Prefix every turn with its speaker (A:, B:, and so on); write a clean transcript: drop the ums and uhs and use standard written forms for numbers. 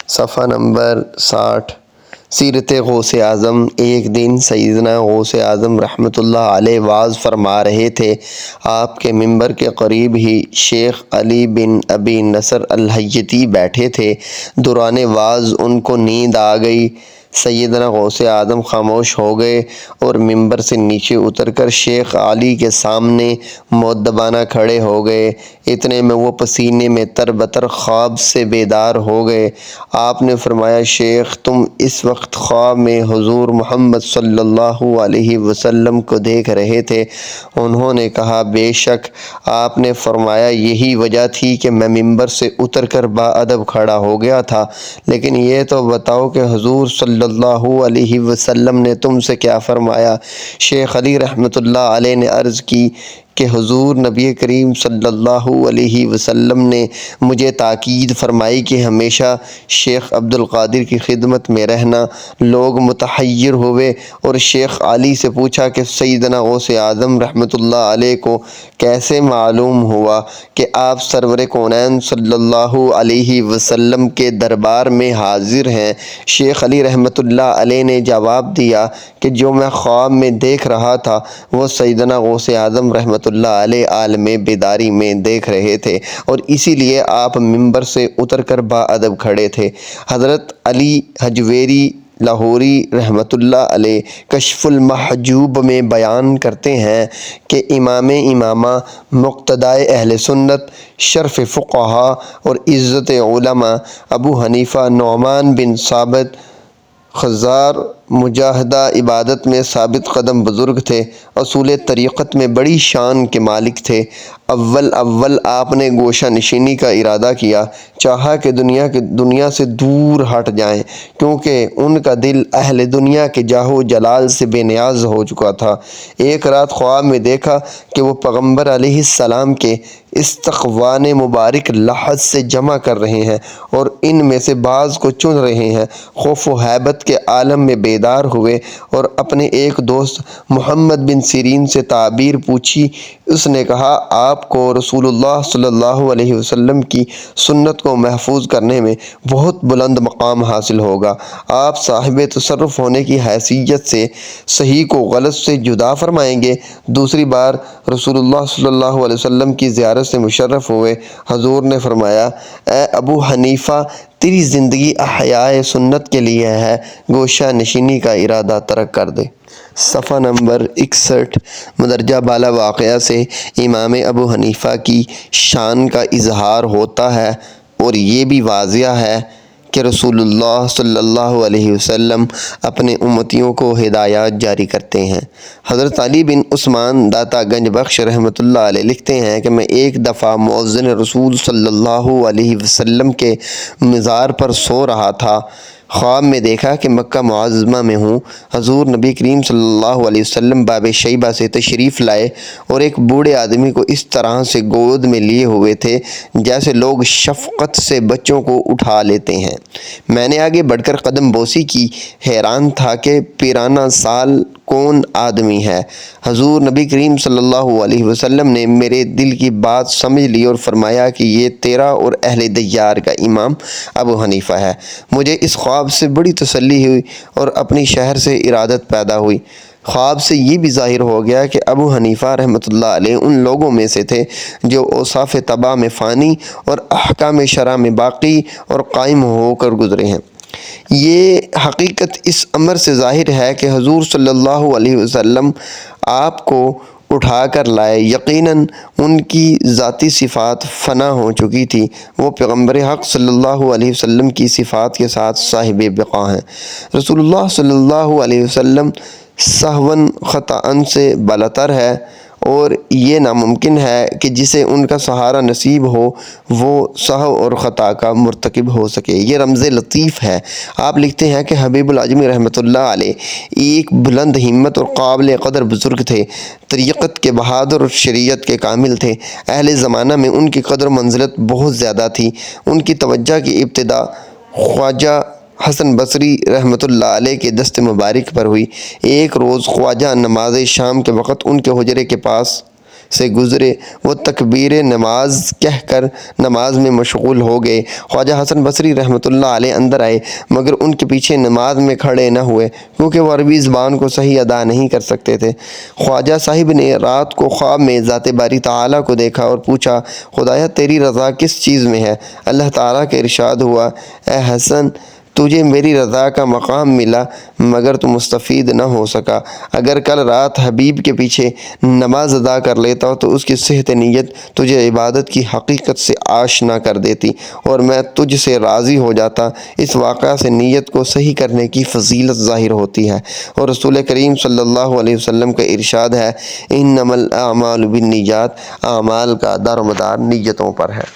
A: صفحہ نمبر 60۔ سیرت غوث اعظم۔ ایک دن سیدنا غوث اعظم رحمۃ اللہ علیہ وعظ فرما رہے تھے۔ آپ کے منبر کے قریب ہی شیخ علی بن ابی نصر الحجتی بیٹھے تھے۔ دوران وعظ ان کو نیند آ گئی۔ سیدنا غوث اعظم خاموش ہو گئے اور منبر سے نیچے اتر کر شیخ علی کے سامنے مؤدبانہ کھڑے ہو گئے۔ اتنے میں وہ پسینے میں تربتر خواب سے بیدار ہو گئے۔ آپ نے فرمایا، شیخ تم اس وقت خواب میں حضور محمد صلی اللہ علیہ وسلم کو دیکھ رہے تھے؟ انہوں نے کہا، بے شک۔ آپ نے فرمایا، یہی وجہ تھی کہ میں منبر سے اتر کر باادب کھڑا ہو گیا تھا، لیکن یہ تو بتاؤ کہ حضور صلی اللہ علیہ وسلم نے تم سے کیا فرمایا؟ شیخ علی رحمۃ اللہ علیہ نے عرض کی کہ حضور نبی کریم صلی اللہ علیہ وسلم نے مجھے تاکید فرمائی کہ ہمیشہ شیخ عبد القادر کی خدمت میں رہنا۔ لوگ متحیر ہوئے اور شیخ علی سے پوچھا کہ سیدنا غوث اعظم رحمۃ اللہ علیہ کو کیسے معلوم ہوا کہ آپ سرور کونین صلی اللہ علیہ وسلم کے دربار میں حاضر ہیں؟ شیخ علی رحمۃ اللہ علیہ نے جواب دیا کہ جو میں خواب میں دیکھ رہا تھا وہ سیدنا غوث اعظم رحمۃ اللہ علیہ عالم بیداری میں دیکھ رہے تھے، اور اسی لیے آپ منبر سے اتر کر باادب کھڑے تھے۔ حضرت علی حجویری لاہوری رحمۃ اللہ علیہ کشف المحجوب میں بیان کرتے ہیں کہ امام امامہ، مقتدائے اہل سنت، شرف فقہا اور عزت علماء ابو حنیفہ نعمان بن ثابت خزار مجاہدہ عبادت میں ثابت قدم بزرگ تھے، اصول طریقت میں بڑی شان کے مالک تھے۔ اول آپ نے گوشہ نشینی کا ارادہ کیا، چاہا کہ دنیا سے دور ہٹ جائیں، کیونکہ ان کا دل اہل دنیا کے جاہ و جلال سے بے نیاز ہو چکا تھا۔ ایک رات خواب میں دیکھا کہ وہ پیغمبر علیہ السلام کے استقوان مبارک لحد سے جمع کر رہے ہیں اور ان میں سے بعض کو چن رہے ہیں۔ خوف و ہیبت کے عالم میں بیدار ہوئے اور اپنے ایک دوست محمد بن سیرین سے تعبیر پوچھی۔ اس نے کہا، آپ کو رسول اللہ صلی اللہ علیہ وسلم کی سنت کو محفوظ کرنے میں بہت بلند مقام حاصل ہوگا۔ آپ صاحب تصرف ہونے کی حیثیت سے صحیح کو غلط سے جدا فرمائیں گے۔ دوسری بار رسول اللہ صلی اللہ علیہ وسلم کی زیارت سے مشرف ہوئے۔ حضور نے فرمایا، اے ابو حنیفہ، تیری زندگی احیاء سنت کے لیے ہے، گوشہ نشینی کا ارادہ ترک کر دے۔ صفحہ نمبر 61۔ مندرجہ بالا واقعہ سے امام ابو حنیفہ کی شان کا اظہار ہوتا ہے اور یہ بھی واضح ہے کہ رسول اللہ صلی اللہ علیہ وسلم اپنے امتیوں کو ہدایات جاری کرتے ہیں۔ حضرت علی بن عثمان داتا گنج بخش رحمۃ اللہ علیہ لکھتے ہیں کہ میں ایک دفعہ مؤذن رسول صلی اللہ علیہ وسلم کے مزار پر سو رہا تھا۔ خواب میں دیکھا کہ مکہ معظمہ میں ہوں۔ حضور نبی کریم صلی اللہ علیہ وسلم باب شیبہ سے تشریف لائے اور ایک بوڑھے آدمی کو اس طرح سے گود میں لیے ہوئے تھے جیسے لوگ شفقت سے بچوں کو اٹھا لیتے ہیں۔ میں نے آگے بڑھ کر قدم بوسی کی، حیران تھا کہ پیرانہ سال کون آدمی ہے۔ حضور نبی کریم صلی اللہ علیہ وسلم نے میرے دل کی بات سمجھ لی اور فرمایا کہ یہ تیرا اور اہل دیار کا امام ابو حنیفہ ہے۔ مجھے اس خواب سے بڑی تسلی ہوئی اور اپنی شہر سے ارادت پیدا ہوئی۔ خواب سے یہ بھی ظاہر ہو گیا کہ ابو حنیفہ رحمۃ اللہ علیہ ان لوگوں میں سے تھے جو اوصاف طبع میں فانی اور احکام شرع میں باقی اور قائم ہو کر گزرے ہیں۔ یہ حقیقت اس امر سے ظاہر ہے کہ حضور صلی اللہ علیہ وسلم آپ کو اٹھا کر لائے۔ یقیناً ان کی ذاتی صفات فنا ہو چکی تھی، وہ پیغمبر حق صلی اللہ علیہ وسلم کی صفات کے ساتھ صاحب بقا ہیں۔ رسول اللہ صلی اللہ علیہ وسلم سہواً خطاً سے بالاتر ہے، اور یہ ناممکن ہے کہ جسے ان کا سہارا نصیب ہو وہ سہو اور خطا کا مرتکب ہو سکے۔ یہ رمز لطیف ہے۔ آپ لکھتے ہیں کہ حبیب الاعظمی رحمۃ اللہ علیہ ایک بلند ہمت اور قابل قدر بزرگ تھے، طریقت کے بہادر اور شریعت کے کامل تھے۔ اہل زمانہ میں ان کی قدر و منزلت بہت زیادہ تھی۔ ان کی توجہ کی ابتدا خواجہ حسن بصری رحمۃ اللہ علیہ کے دست مبارک پر ہوئی۔ ایک روز خواجہ نماز شام کے وقت ان کے حجرے کے پاس سے گزرے وہ تکبیر نماز کہہ کر نماز میں مشغول ہو گئے۔ خواجہ حسن بصری رحمۃ اللہ علیہ اندر آئے مگر ان کے پیچھے نماز میں کھڑے نہ ہوئے کیونکہ وہ عربی زبان کو صحیح ادا نہیں کر سکتے تھے۔ خواجہ صاحب نے رات کو خواب میں ذات باری تعالیٰ کو دیکھا اور پوچھا، خدایا تیری رضا کس چیز میں ہے؟ اللہ تعالیٰ کا ارشاد ہوا، اے حسن تجھے میری رضا کا مقام ملا مگر تو مستفید نہ ہو سکا۔ اگر کل رات حبیب کے پیچھے نماز ادا کر لیتا تو اس کی صحت نیت تجھے عبادت کی حقیقت سے آشنا کر دیتی اور میں تجھ سے راضی ہو جاتا۔ اس واقعہ سے نیت کو صحیح کرنے کی فضیلت ظاہر ہوتی ہے اور رسول کریم صلی اللہ علیہ وسلم کا ارشاد ہے، انما الاعمال بالنیات، اعمال کا دار و مدار نیتوں پر ہے۔